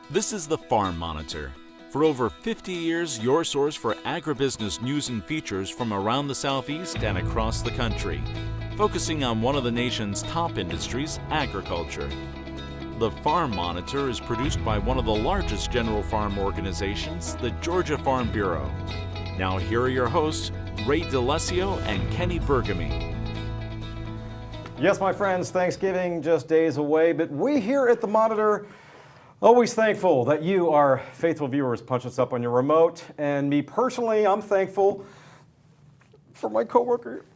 This is the Farm Monitor. For over 50 years, your source for agribusiness news and features from around the Southeast and across the country, focusing on one of the nation's top industries, agriculture. The Farm Monitor is produced by one of the largest general farm organizations, the Georgia Farm Bureau. Now here are your hosts, Ray DeLessio and Kenny Bergamy. Yes, my friends, Thanksgiving just days away, but we here at the Monitor always thankful that you, our faithful viewers, punch us up on your remote. And me personally, I'm thankful for my coworker.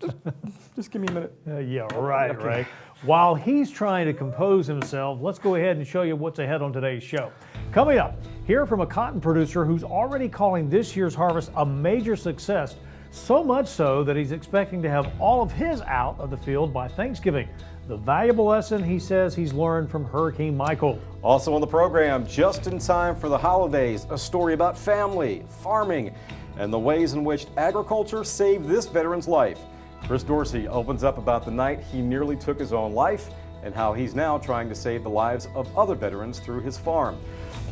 Just give me a minute. Yeah, right, okay. Right. While he's trying to compose himself, let's go ahead and show you what's ahead on today's show. Coming up, hear from a cotton producer who's already calling this year's harvest a major success, so much so that he's expecting to have all of his out of the field by Thanksgiving. The valuable lesson he says he's learned from Hurricane Michael. Also on the program, just in time for the holidays, a story about family, farming, and the ways in which agriculture saved this veteran's life. Chris Dorsey opens up about the night he nearly took his own life and how he's now trying to save the lives of other veterans through his farm.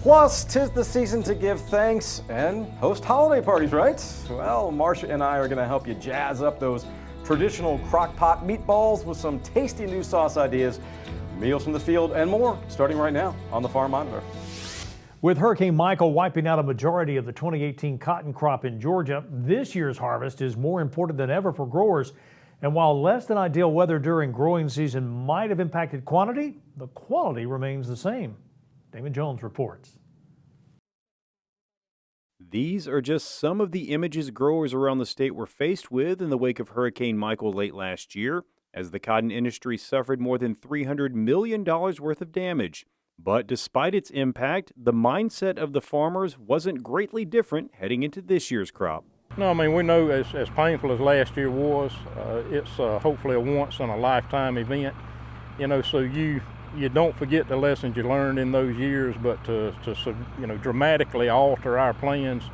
Plus, 'tis the season to give thanks and host holiday parties, right? Well, Marcia and I are going to help you jazz up those traditional crock pot meatballs with some tasty new sauce ideas, meals from the field, and more, starting right now on the Farm Monitor. With Hurricane Michael wiping out a majority of the 2018 cotton crop in Georgia, this year's harvest is more important than ever for growers. And while less than ideal weather during growing season might have impacted quantity, the quality remains the same. Damon Jones reports. These are just some of the images growers around the state were faced with in the wake of Hurricane Michael late last year, as the cotton industry suffered more than $300 million worth of damage. But despite its impact, the mindset of the farmers wasn't greatly different heading into this year's crop. No, I mean, we know as painful as last year was, it's hopefully a once-in-a-lifetime event. You know, so you don't forget the lessons you learned in those years, but to dramatically alter our plans,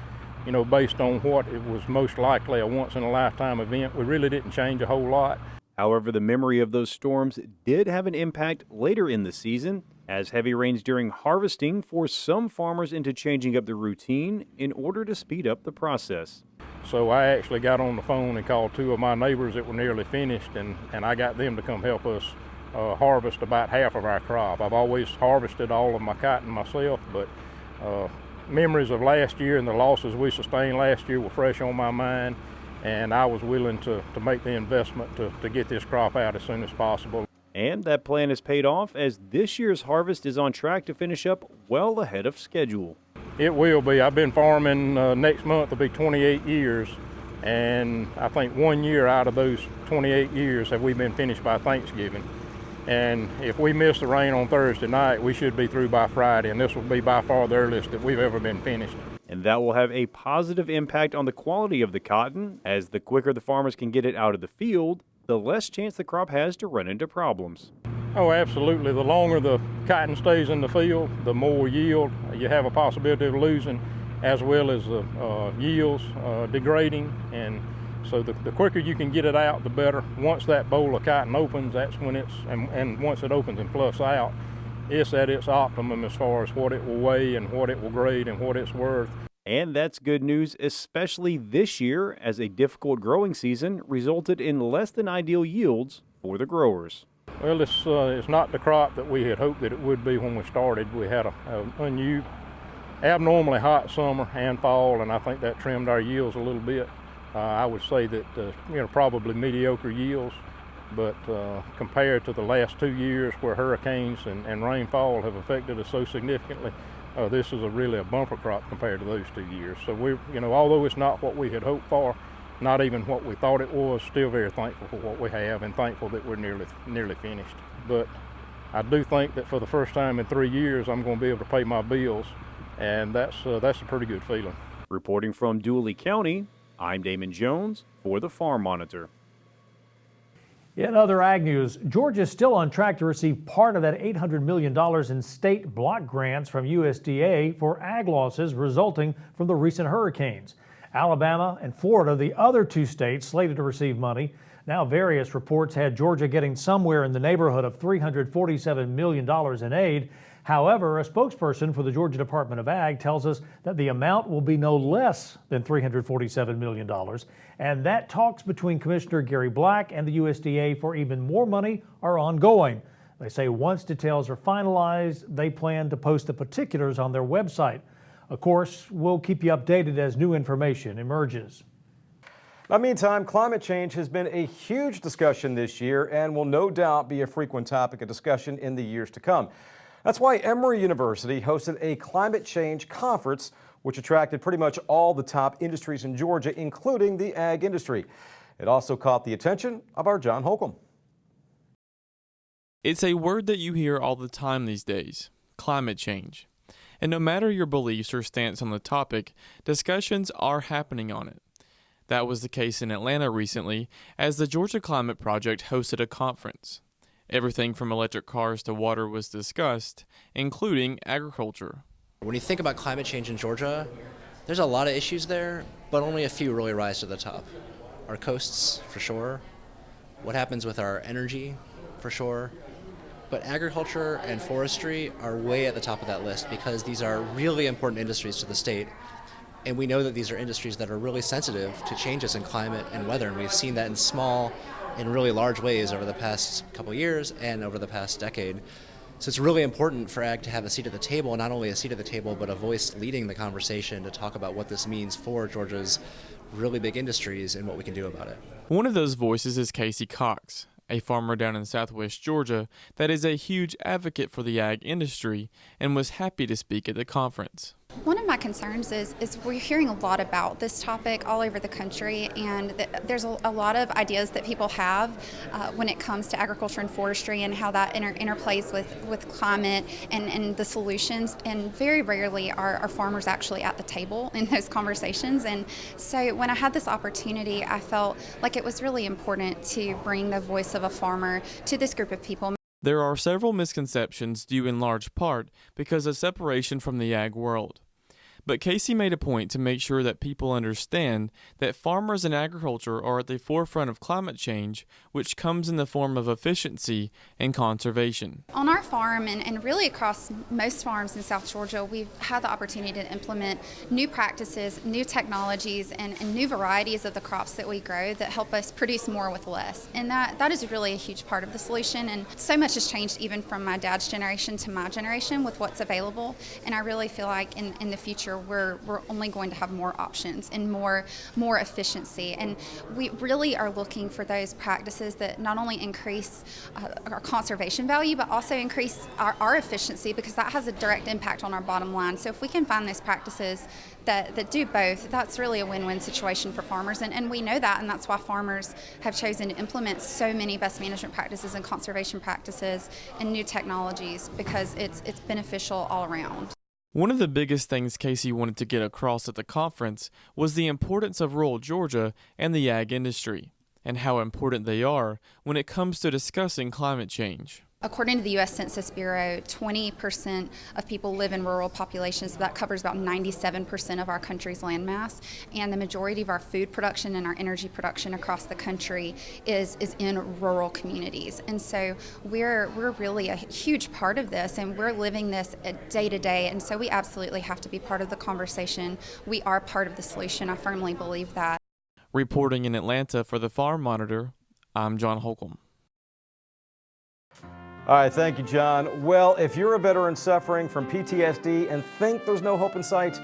based on what it was most likely a once-in-a-lifetime event, we really didn't change a whole lot. However, the memory of those storms did have an impact later in the season, as heavy rains during harvesting forced some farmers into changing up the routine in order to speed up the process. So I actually got on the phone and called two of my neighbors that were nearly finished, and I got them to come help us harvest about half of our crop. I've always harvested all of my cotton myself, but memories of last year and the losses we sustained last year were fresh on my mind, and I was willing to make the investment to get this crop out as soon as possible. And that plan has paid off, as this year's harvest is on track to finish up well ahead of schedule. It will be. I've been farming, next month will be 28 years, and I think 1 year out of those 28 years have we been finished by Thanksgiving. And if we miss the rain on Thursday night, we should be through by Friday, and this will be by far the earliest that we've ever been finished. And that will have a positive impact on the quality of the cotton, as the quicker the farmers can get it out of the field, the less chance the crop has to run into problems. Oh, absolutely. The longer the cotton stays in the field, the more yield you have a possibility of losing, as well as the yields degrading. And so the quicker you can get it out, the better. Once that bowl of cotton opens, that's when and once it opens and fluffs out, it's at its optimum as far as what it will weigh and what it will grade and what it's worth. And that's good news, especially this year, as a difficult growing season resulted in less than ideal yields for the growers. Well, it's not the crop that we had hoped that it would be when we started. We had an abnormally hot summer and fall, and I think that trimmed our yields a little bit. I would say that probably mediocre yields, but compared to the last 2 years where hurricanes and rainfall have affected us so significantly, this is really a bumper crop compared to those 2 years. So we, although it's not what we had hoped for, not even what we thought it was, still very thankful for what we have and thankful that we're nearly finished. But I do think that for the first time in 3 years, I'm going to be able to pay my bills, and that's a pretty good feeling. Reporting from Dooley County, I'm Damon Jones for the Farm Monitor. In other ag news, Georgia is still on track to receive part of that $800 million in state block grants from USDA for ag losses resulting from the recent hurricanes. Alabama and Florida, the other two states slated to receive money. Now various reports had Georgia getting somewhere in the neighborhood of $347 million in aid. However, a spokesperson for the Georgia Department of Ag tells us that the amount will be no less than $347 million, and that talks between Commissioner Gary Black and the USDA for even more money are ongoing. They say once details are finalized, they plan to post the particulars on their website. Of course, we'll keep you updated as new information emerges. Now, meantime, climate change has been a huge discussion this year and will no doubt be a frequent topic of discussion in the years to come. That's why Emory University hosted a climate change conference, which attracted pretty much all the top industries in Georgia, including the ag industry. It also caught the attention of our John Holcomb. It's a word that you hear all the time these days, climate change. And no matter your beliefs or stance on the topic, discussions are happening on it. That was the case in Atlanta recently, as the Georgia Climate Project hosted a conference. Everything from electric cars to water was discussed, including agriculture. When you think about climate change in Georgia, there's a lot of issues there, but only a few really rise to the top. Our coasts, for sure. What happens with our energy, for sure. But agriculture and forestry are way at the top of that list because these are really important industries to the state. And we know that these are industries that are really sensitive to changes in climate and weather, and we've seen that in small and really large ways over the past couple of years and over the past decade. So it's really important for ag to have a seat at the table, and not only a seat at the table, but a voice leading the conversation to talk about what this means for Georgia's really big industries and what we can do about it. One of those voices is Casey Cox, a farmer down in southwest Georgia that is a huge advocate for the ag industry and was happy to speak at the conference. One of my concerns is we're hearing a lot about this topic all over the country, and there's a lot of ideas that people have when it comes to agriculture and forestry and how that interplays with climate and the solutions, and very rarely are farmers actually at the table in those conversations. And so when I had this opportunity, I felt like it was really important to bring the voice of a farmer to this group of people. There are several misconceptions due in large part because of separation from the ag world. But Casey made a point to make sure that people understand that farmers and agriculture are at the forefront of climate change, which comes in the form of efficiency and conservation. On our farm and really across most farms in South Georgia, we've had the opportunity to implement new practices, new technologies, and new varieties of the crops that we grow that help us produce more with less. And that is really a huge part of the solution. And so much has changed even from my dad's generation to my generation with what's available. And I really feel like in the future, we're only going to have more options and more efficiency, and we really are looking for those practices that not only increase our conservation value but also increase our efficiency, because that has a direct impact on our bottom line. So if we can find those practices that do both, that's really a win-win situation for farmers, and we know that, and that's why farmers have chosen to implement so many best management practices and conservation practices and new technologies, because it's beneficial all around. One of the biggest things Casey wanted to get across at the conference was the importance of rural Georgia and the ag industry, and how important they are when it comes to discussing climate change. According to the U.S. Census Bureau, 20% of people live in rural populations. That covers about 97% of our country's landmass, and the majority of our food production and our energy production across the country is in rural communities. And so we're really a huge part of this, and we're living this day to day, and so we absolutely have to be part of the conversation. We are part of the solution. I firmly believe that. Reporting in Atlanta for the Farm Monitor, I'm John Holcomb. All right, thank you, John. Well, if you're a veteran suffering from PTSD and think there's no hope in sight,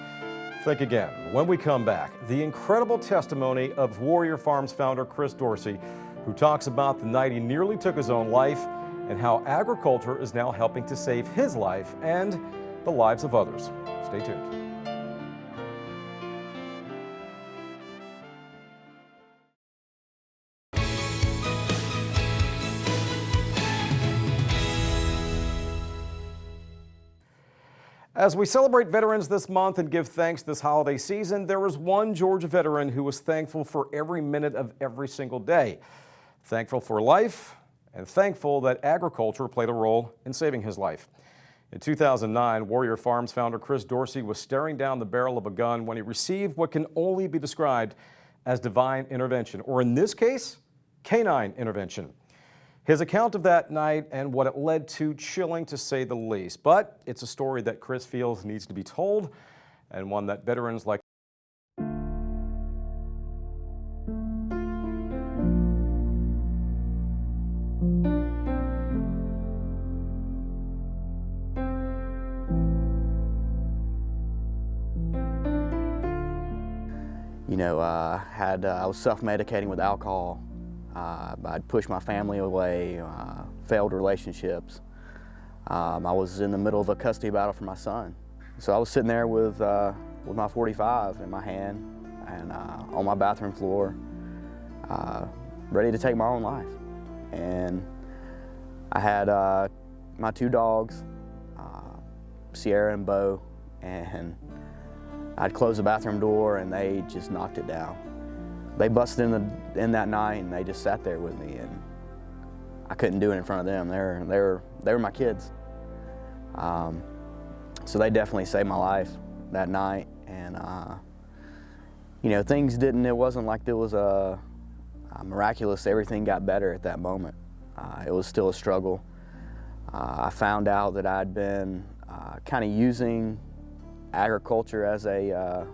think again. When we come back, the incredible testimony of Warrior Farms founder Chris Dorsey, who talks about the night he nearly took his own life and how agriculture is now helping to save his life and the lives of others. Stay tuned. As we celebrate veterans this month and give thanks this holiday season, there was one Georgia veteran who was thankful for every minute of every single day. Thankful for life and thankful that agriculture played a role in saving his life. In 2009, Warrior Farms founder Chris Dorsey was staring down the barrel of a gun when he received what can only be described as divine intervention, or in this case, canine intervention. His account of that night and what it led to, chilling to say the least. But it's a story that Chris feels needs to be told, and one that veterans like I was self-medicating with alcohol. I'd pushed my family away, failed relationships. I was in the middle of a custody battle for my son. So I was sitting there with my 45 in my hand and on my bathroom floor, ready to take my own life. And I had my 2 dogs, Sierra and Bo, and I'd closed the bathroom door and they just knocked it down. They busted in that night and they just sat there with me, and I couldn't do it in front of them. They were my kids. So they definitely saved my life that night. And things didn't. It wasn't like there was a miraculous. Everything got better at that moment. It was still a struggle. I found out that I'd been kind of using agriculture as a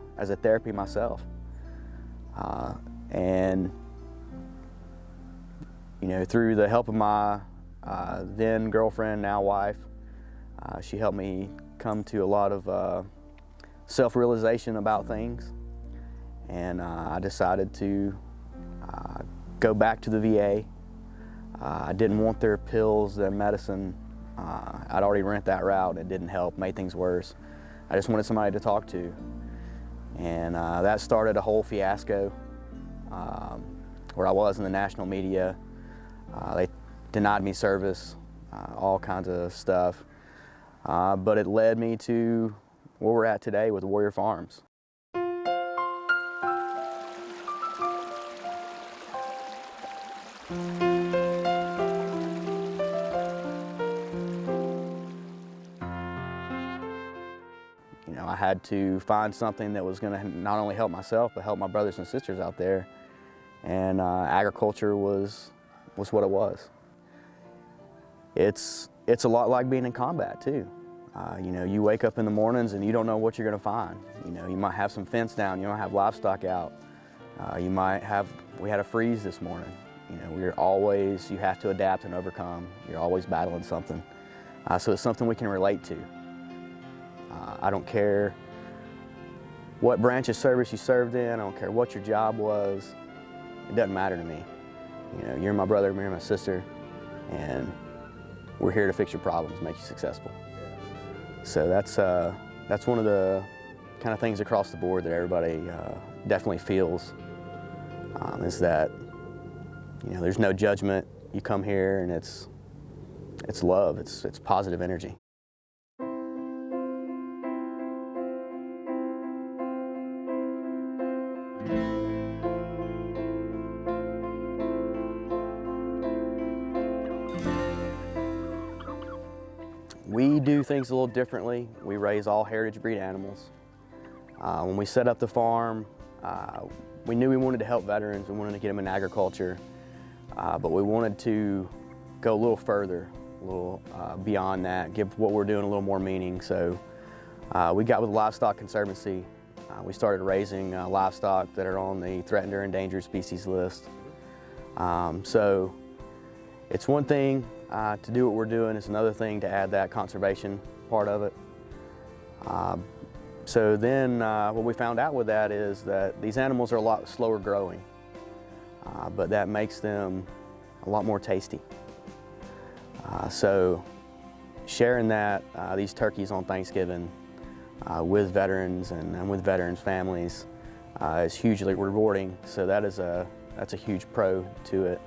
therapy myself, and through the help of my then girlfriend, now wife, she helped me come to a lot of self-realization about things, and I decided to go back to the VA. I didn't want their pills, their medicine. I'd already went that route. It didn't help, made things worse. I just wanted somebody to talk to. And that started a whole fiasco where I was in the national media. They denied me service, all kinds of stuff. But it led me to where we're at today with Warrior Farms. I had to find something that was going to not only help myself, but help my brothers and sisters out there. And agriculture was what it was. It's a lot like being in combat too. You wake up in the mornings and you don't know what you're going to find. You might have some fence down, you might have livestock out. We had a freeze this morning. You have to adapt and overcome. You're always battling something. So it's something we can relate to. I don't care what branch of service you served in, I don't care what your job was, it doesn't matter to me. You're my brother, you're my sister, and we're here to fix your problems, make you successful. So that's one of the kind of things across the board that everybody definitely feels, is that there's no judgment. You come here and it's love, it's positive energy. We do things a little differently. We raise all heritage breed animals. When we set up the farm, we knew we wanted to help veterans. We wanted to get them in agriculture, but we wanted to go a little further, a little beyond that, give what we're doing a little more meaning. So we got with the Livestock Conservancy. We started raising livestock that are on the threatened or endangered species list. So it's one thing to do what we're doing. It's another thing to add that conservation part of it. So then what we found out with that is that these animals are a lot slower growing, but that makes them a lot more tasty. So sharing that, these turkeys on Thanksgiving with veterans and with veterans' families is hugely rewarding. So that's a huge pro to it.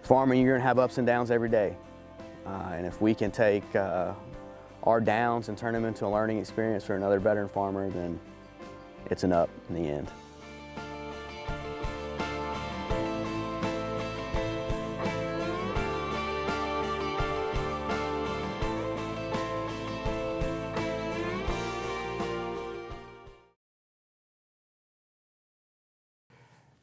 Farming, you're gonna have ups and downs every day. And if we can take our downs and turn them into a learning experience for another veteran farmer, then it's an up in the end.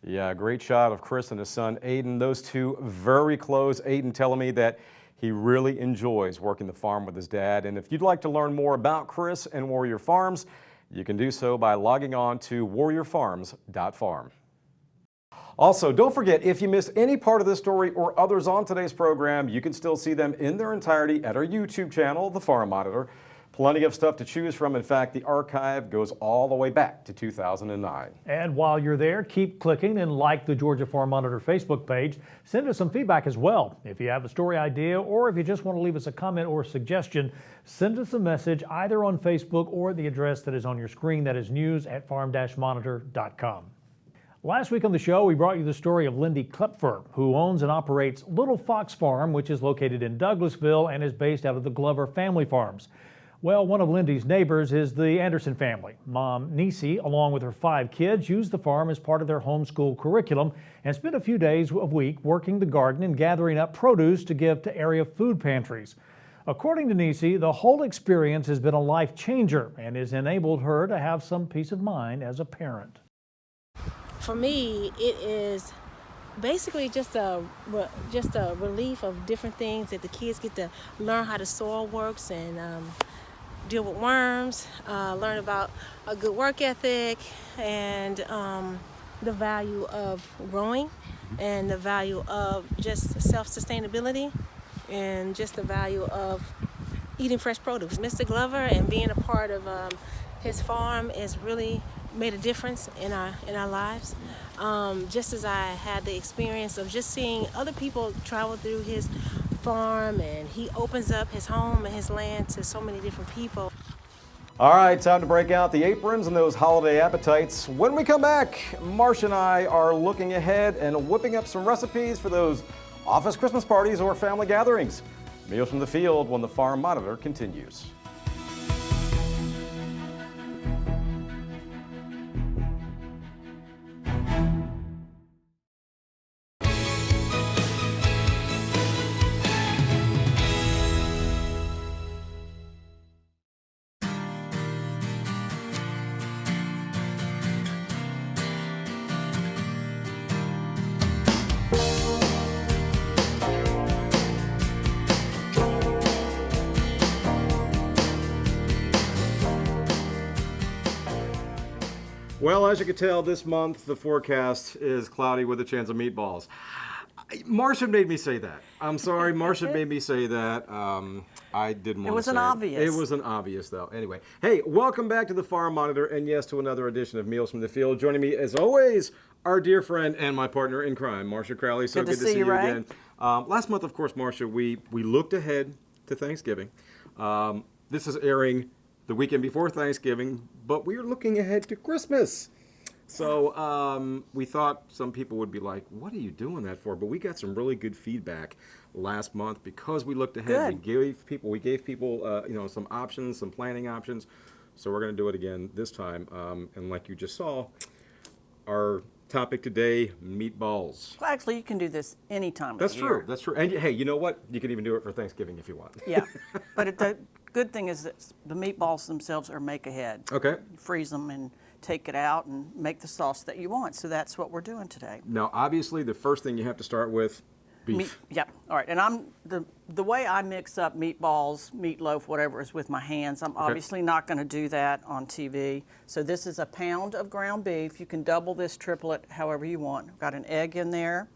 Yeah, great shot of Chris and his son Aiden. Those two very close. Aiden telling me that he really enjoys working the farm with his dad. And if you'd like to learn more about Chris and Warrior Farms, you can do so by logging on to warriorfarms.farm. Also, don't forget, if you missed any part of this story or others on today's program, you can still see them in their entirety at our YouTube channel, The Farm Monitor. Plenty of stuff to choose from. In fact, the archive goes all the way back to 2009. And while you're there, keep clicking and like the Georgia Farm Monitor Facebook page. Send us some feedback as well. If you have a story idea or if you just want to leave us a comment or suggestion, send us a message either on Facebook or the address that is on your screen. That is news@farm-monitor.com. Last week on the show, we brought you the story of Lindy Klepfer, who owns and operates Little Fox Farm, which is located in Douglasville and is based out of the Glover Family Farms. Well, one of Lindy's neighbors is the Anderson family. Mom, Nisi, along with her 5 kids, use the farm as part of their homeschool curriculum and spend a few days a week working the garden and gathering up produce to give to area food pantries. According to Nisi, the whole experience has been a life changer and has enabled her to have some peace of mind as a parent. For me, it is basically just a relief of different things that the kids get to learn how the soil works and deal with worms, learn about a good work ethic and the value of growing and the value of just self-sustainability and just the value of eating fresh produce. Mr. Glover and being a part of his farm has really made a difference in our lives. Just as I had the experience of just seeing other people travel through his farm, and he opens up his home and his land to so many different people. All right, time to break out the aprons and those holiday appetites. When we come back, Marcia and I are looking ahead and whipping up some recipes for those office Christmas parties or family gatherings. Meals from the Field when the Farm Monitor continues. Well, as you can tell, this month the forecast is cloudy with a chance of meatballs. Marcia made me say that. I'm sorry, Marcia made me say that. I didn't want to say it. It wasn't obvious. It wasn't obvious, though. Anyway, hey, welcome back to the Farm Monitor, and yes, to another edition of Meals from the Field. Joining me, as always, our dear friend and my partner in crime, Marcia Crowley. So good to see you again. Last month, of course, Marcia, we looked ahead to Thanksgiving. This is airing the weekend before Thanksgiving, but we're looking ahead to Christmas. So we thought some people would be like, what are you doing that for? But we got some really good feedback last month because we looked ahead. Good. We gave people some options, some planning options. So we're going to do it again this time. And like you just saw, our topic today, meatballs. Well, actually, you can do this any time of the year. That's true. That's true. And hey, you know what? You can even do it for Thanksgiving if you want. Yeah. But the good thing is that the meatballs themselves are make ahead. Okay. You freeze them and take it out and make the sauce that you want. So that's what we're doing today. Now, obviously, the first thing you have to start with, beef. Yep. All right. And the way I mix up meatballs, meatloaf, whatever, is with my hands. I'm obviously not going to do that on TV. So this is a pound of ground beef. You can double this, triple it, however you want. We've got an egg in there.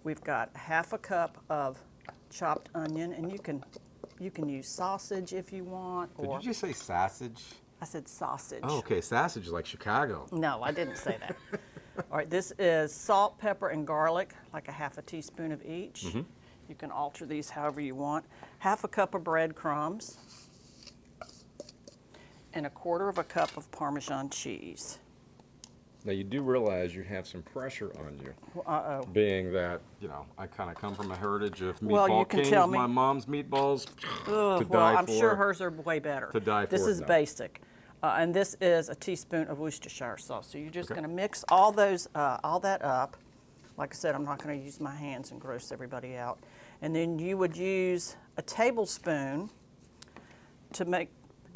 We've got half a cup of chopped onion, and you can use sausage if you want. Did you just say sausage? I said sausage. Oh, okay. Sausage is like Chicago. No, I didn't say that. All right, this is salt, pepper, and garlic, like a half a teaspoon of each. Mm-hmm. You can alter these however you want. Half a cup of breadcrumbs and a quarter of a cup of Parmesan cheese. Now, you do realize you have some pressure on you. Uh-oh. Being that, I kind of come from a heritage of meatball well, you can kings. tell me. My mom's meatballs, Ugh, to die well, I'm for. sure hers are way better. To die for. This is basic. And this is a teaspoon of Worcestershire sauce. So you're just going to mix all that up. Like I said, I'm not going to use my hands and gross everybody out. And then you would use a tablespoon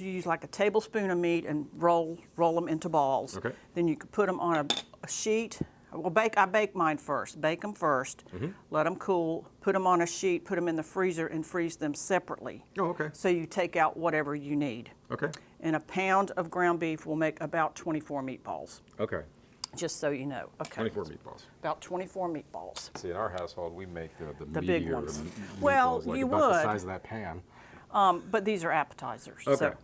use like a tablespoon of meat and roll them into balls. Okay. Then you could put them on a sheet Well, I bake mine first. Bake them first, let them cool, put them on a sheet, put them in the freezer, and freeze them separately. Oh, okay. So you take out whatever you need. Okay. And a pound of ground beef will make about 24 meatballs. Okay. Just so you know. Okay. 24 meatballs. About 24 meatballs. See, in our household, we make the big meatier ones. meatballs, Well, like you about would. the size of that pan. But these are appetizers. Okay. So,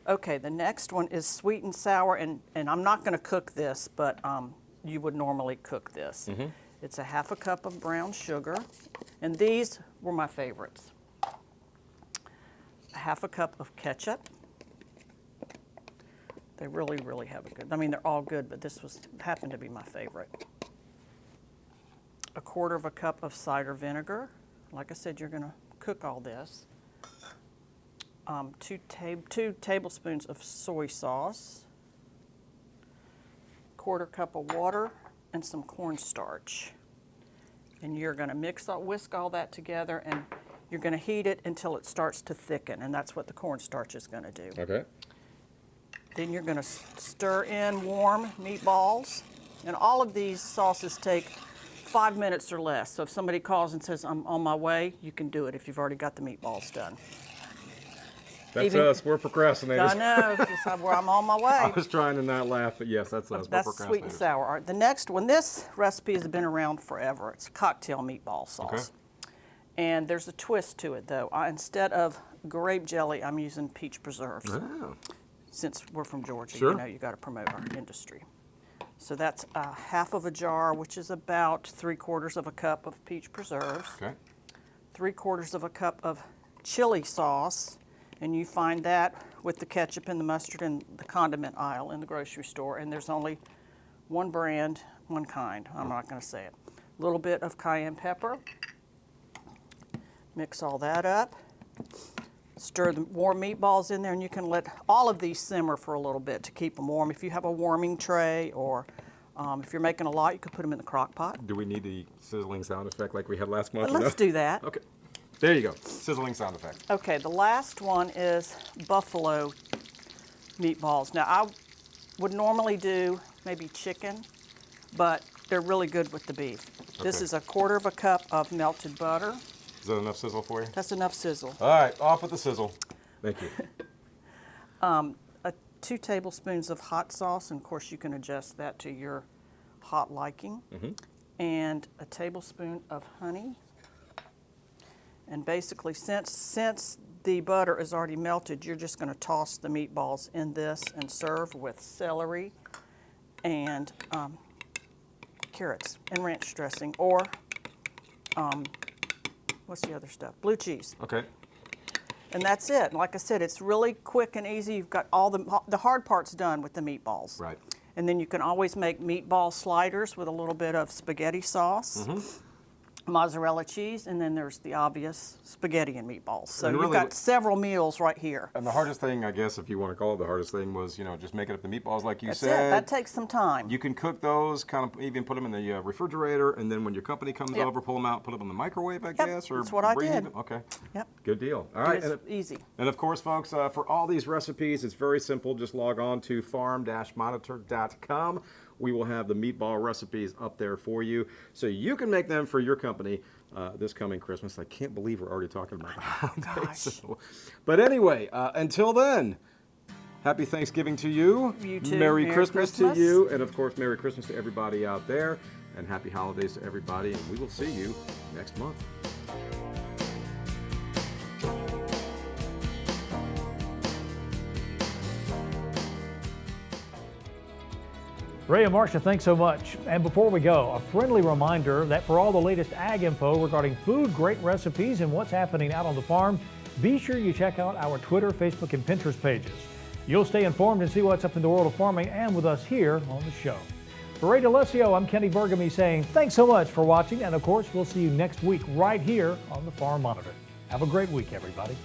okay, the next one is sweet and sour, and I'm not going to cook this, but you would normally cook this. It's a 1/2 cup of brown sugar, and these were my favorites. A 1/2 cup of ketchup. They really, really have a good, I mean, they're all good, but this happened to be my favorite. A 1/4 cup of cider vinegar. Like I said, you're going to cook all this. 2 tablespoons of soy sauce, 1/4 cup of water, and some cornstarch. And you're going to whisk all that together, and you're going to heat it until it starts to thicken, and that's what the cornstarch is going to do. Okay. Then you're going to stir in warm meatballs, and all of these sauces take 5 minutes or less. So if somebody calls and says, I'm on my way, you can do it if you've already got the meatballs done. That's us. We're procrastinators. I know. I'm on my way. I was trying to not laugh, but yes, that's us. That's We're sweet and sour. All right, the next one, this recipe has been around forever. It's a cocktail meatball sauce. Okay. And there's a twist to it, though. Instead of grape jelly, I'm using peach preserves. Oh. Since we're from Georgia, Sure. you know, you got to promote our industry. So that's 1/2 a jar, which is about 3/4 cup of peach preserves. Okay. 3/4 cup of chili sauce. And you find that with the ketchup and the mustard in the condiment aisle in the grocery store. And there's only one brand, one kind. I'm not going to say it. A little bit of cayenne pepper. Mix all that up. Stir the warm meatballs in there, and you can let all of these simmer for a little bit to keep them warm. If you have a warming tray, or if you're making a lot, you could put them in the crock pot. Do we need the sizzling sound effect like we had last month? Let's do that. Okay. There you go. Sizzling sound effect. Okay, the last one is buffalo meatballs. Now, I would normally do maybe chicken, but they're really good with the beef. Okay. This is a 1/4 cup of melted butter. Is that enough sizzle for you? That's enough sizzle. All right, off with the sizzle. Thank you. 2 tablespoons of hot sauce, and of course you can adjust that to your hot liking. And a tablespoon of honey. And basically, since the butter is already melted, you're just going to toss the meatballs in this and serve with celery and carrots and ranch dressing, or what's the other stuff? Blue cheese. Okay. And that's it. Like I said, it's really quick and easy. You've got all the hard parts done with the meatballs. Right. And then you can always make meatball sliders with a little bit of spaghetti sauce, mozzarella cheese, and then there's the obvious spaghetti and meatballs. So you've got several meals right here. And the hardest thing, I guess, if you want to call it the hardest thing, was, just making up the meatballs like you said. That's it. That takes some time. You can cook those, kind of even put them in the refrigerator, and then when your company comes over, pull them out, put them in the microwave, I guess? Or that's what I did. Okay. Yep. Good deal. All right. It's easy. And of course, folks, for all these recipes, it's very simple. Just log on to farm-monitor.com. We will have the meatball recipes up there for you, so you can make them for your company this coming Christmas. I can't believe we're already talking about that. But anyway, until then, happy Thanksgiving to you. You too. Merry Christmas to you. And of course, Merry Christmas to everybody out there. And happy holidays to everybody. And we will see you next month. Ray and Marcia, thanks so much. And before we go, a friendly reminder that for all the latest ag info regarding food, great recipes, and what's happening out on the farm, be sure you check out our Twitter, Facebook, and Pinterest pages. You'll stay informed and see what's up in the world of farming and with us here on the show. For Ray DeLisio, I'm Kenny Burgamy saying thanks so much for watching, and of course, we'll see you next week right here on the Farm Monitor. Have a great week, everybody.